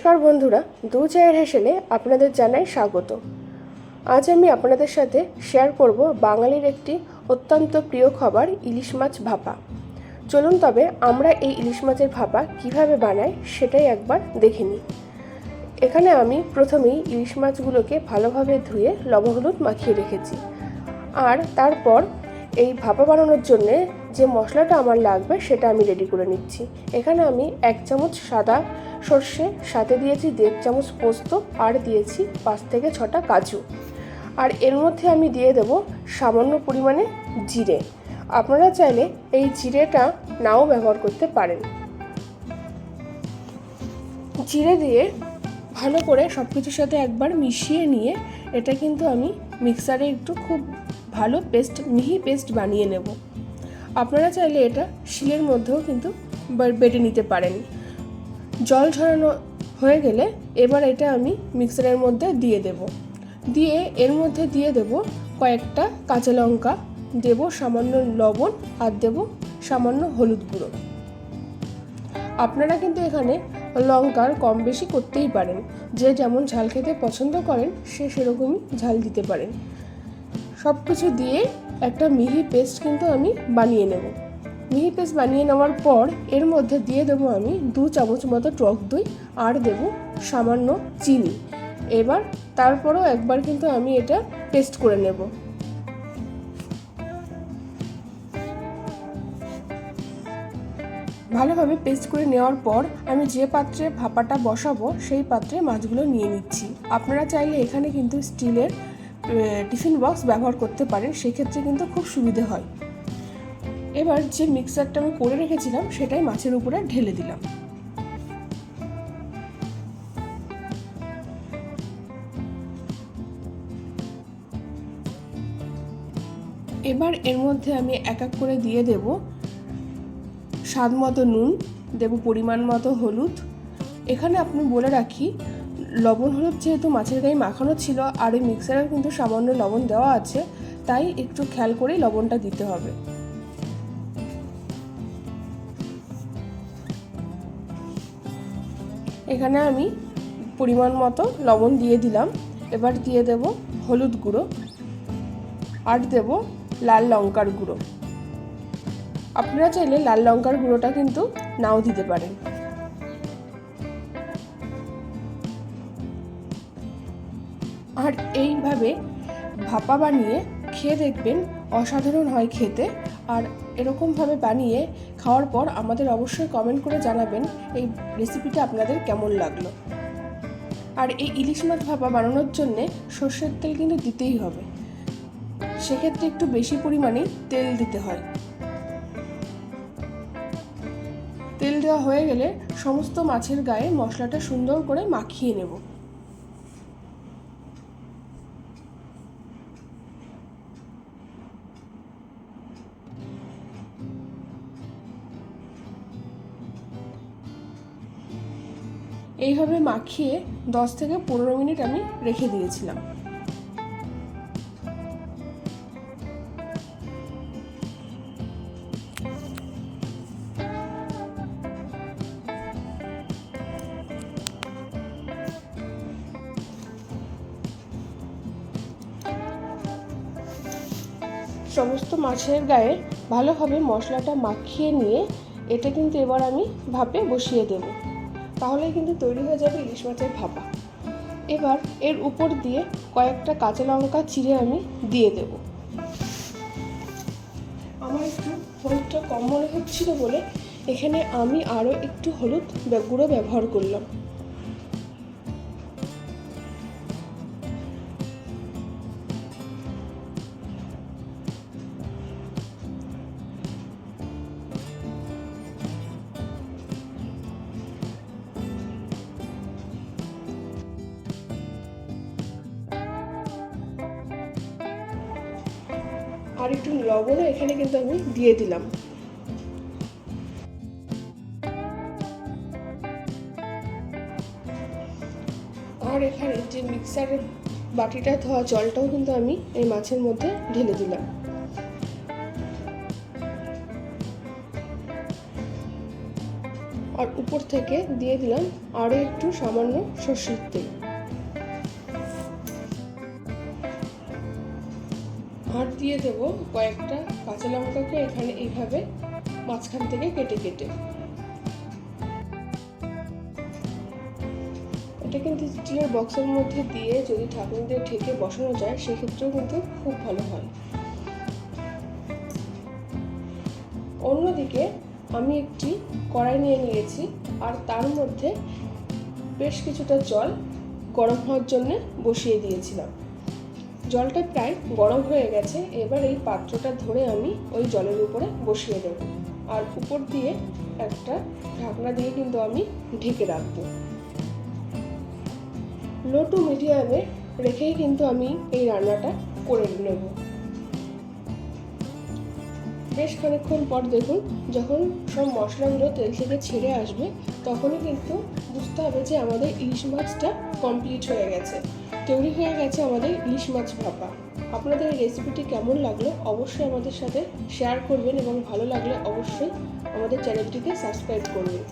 নমস্কার বন্ধুরা, দু চায়ের হেসেলে আপনাদের জানাই স্বাগত। আজ আমি আপনাদের সাথে শেয়ার করব বাঙালির একটি অত্যন্ত প্রিয় খাবার ইলিশ মাছ ভাপা। চলুন তবে আমরা এই ইলিশ মাছের ভাপা কিভাবে বানাই সেটাই একবার দেখে নিই। এখানে আমি প্রথমেই ইলিশ মাছগুলোকে ভালোভাবে ধুয়ে লবণ হলুদ মাখিয়ে রেখেছি। আর তারপর এই ভাপা বানানোর জন্যে যে মশলাটা আমার লাগবে সেটা আমি রেডি করে নিচ্ছি। এখানে আমি 1 চামচ সাদা সর্ষে, সাথে দিয়েছি 1.5 চামচ পোস্ত, আর দিয়েছি 5 থেকে 6টা কাজু। আর এর মধ্যে আমি দিয়ে দেব সামান্য পরিমাণে জিরে। আপনারা চাইলে এই জিরেটা নাও ব্যবহার করতে পারেন। জিরে দিয়ে ভালো করে সব কিছুর সাথে একবার মিশিয়ে নিয়ে এটা কিন্তু আমি মিক্সারে একটু খুব ভালো মিহি পেস্ট বানিয়ে নেব। আপনারা চাইলে এটা শিলের মধ্যেও কিন্তু বেটে নিতে পারেন। জল ঝরানো হয়ে গেলে এবার এটা আমি মিক্সারের মধ্যে দিয়ে দেব। দিয়ে এর মধ্যে দিয়ে দেব কয়েকটা কাঁচা লঙ্কা, দেব সামান্য লবণ, আর দেব সামান্য হলুদ গুঁড়ো। আপনারা কিন্তু এখানে লঙ্কার কম বেশি করতেই পারেন, যে যেমন ঝাল খেতে পছন্দ করেন সে সেরকমই ঝাল দিতে পারেন। সব কিছু দিয়ে একটা মিহি পেস্ট কিন্তু আমি বানিয়ে নেব। মিহি পেস্ট বানিয়ে নেওয়ার পর এর মধ্যে দিয়ে দেবো আমি 2 চামচ মতো টক দই, আর দেব সামান্য চিনি। এবার তারপরও একবার কিন্তু আমি এটা পেস্ট করে নেব। ভালোভাবে পেস্ট করে নেওয়ার পর আমি যে পাত্রে ভাপাটা বসাবো সেই পাত্রে মাছগুলো নিয়ে নিচ্ছি। আপনারা চাইলে এখানে কিন্তু স্টিলের টিফিন বক্স ব্যবহার করতে পারেন, সেক্ষেত্রে কিন্তু খুব সুবিধে হয়। এবার যে মিক্সারটা আমি করে রেখেছিলাম সেটাই মাছের উপরে ঢেলে দিলাম। এবার এর মধ্যে আমি এক এক করে দিয়ে দেব স্বাদ মতো নুন, দেব পরিমাণ মতো হলুদ। এখানে আপনি বলে রাখি, লবণ হলুদ যেহেতু মাছের গায়ে মাখানো ছিল আর এই মিক্সারে কিন্তু সামান্য লবণ দেওয়া আছে, তাই একটু খেয়াল করেই লবণটা দিতে হবে। এখানে আমি পরিমাণ মতো লবণ দিয়ে দিলাম। এবার দিয়ে দেব হলুদ গুঁড়ো, আর দেব লাল লঙ্কার গুঁড়ো। আপনারা চাইলে লাল লঙ্কার গুঁড়োটা কিন্তু নাও দিতে পারেন। আর এইভাবে ভাপা বানিয়ে খেয়ে দেখবেন, অসাধারণ হয় খেতে। আর এরকমভাবে বানিয়ে খাওয়ার পর আমাদের অবশ্যই কমেন্ট করে জানাবেন এই রেসিপিটা আপনাদের কেমন লাগলো। আর এই ইলিশ মাছ ভাপা বানানোর জন্যে সর্ষের তেল কিন্তু দিতেই হবে, সেক্ষেত্রে একটু বেশি পরিমাণে তেল দিতে হয়। তেল দেওয়া হয়ে গেলে সমস্ত মাছের গায়ে মশলাটা সুন্দর করে মাখিয়ে নেব। এইভাবে মাখিয়ে 10 থেকে 15 মিনিট আমি রেখে দিয়েছিলাম। সমস্ত মাছের গায়ে ভালোভাবে মশলাটা মাখিয়ে নিয়ে এটা কিন্তু এবার আমি ভাপে বসিয়ে দেব। তাহলে কিন্তু তৈরি হয়ে যাবে ইলিশ মাছের ভাপা। এবার এর উপর দিয়ে কয়েকটা কাঁচা লঙ্কা চিড়ে আমি দিয়ে দেব। আমার একটু হলুদটা কম মনে হচ্ছিল বলে এখানে আমি আরও একটু হলুদ গুঁড়ো ব্যবহার করলাম। আর একটু লবণও এখানে কিন্তু আমি দিয়ে দিলাম। আর এখানে যে মিক্সারের বাটিটা ধোয়া জলটাও কিন্তু আমি এই মাছের মধ্যে ঢেলে দিলাম। আর উপর থেকে দিয়ে দিলাম আরও একটু সামান্য সরষের তেল। আর দিয়ে দেব কয়েকটা কাঁচা লঙ্কাকে এখানে এইভাবে মাঝখান থেকে কেটে কেটে। এটা কিন্তু স্টিলের বক্সের মধ্যে দিয়ে যদি ঢাকনা দিয়ে ঢেকে বসানো যায় সেক্ষেত্রেও কিন্তু খুব ভালো হয়। অন্যদিকে আমি একটি কড়াই নিয়ে নিয়েছি আর তার মধ্যে বেশ কিছুটা জল গরম হওয়ার জন্য বসিয়ে দিয়েছিলাম। জলটা প্রায় গরম হয়ে গেছে। এবার এই পাত্রটা ধরে আমি ওই জলের উপরে বসিয়ে দেব আর উপর দিয়ে একটা ঢাকনা দিয়ে কিন্তু আমি ঢেকে রাখবো। লো টু মিডিয়ামে রেখেই কিন্তু আমি এই রান্নাটা করে নেব। বেশ খানিকক্ষণ পর দেখুন যখন সব মশলাগুলো তেল থেকে ছেড়ে আসবে তখনই কিন্তু বুঝতে হবে যে আমাদের ইলিশ মাছটা কমপ্লিট হয়ে গেছে, তৈরি হয়ে গেছে আমাদের ইলিশ মাছ ভাপা। আপনাদের এই রেসিপিটি কেমন লাগলো অবশ্যই আমাদের সাথে শেয়ার করবেন এবং ভালো লাগলে অবশ্যই আমাদের চ্যানেলটিকে সাবস্ক্রাইব করবেন।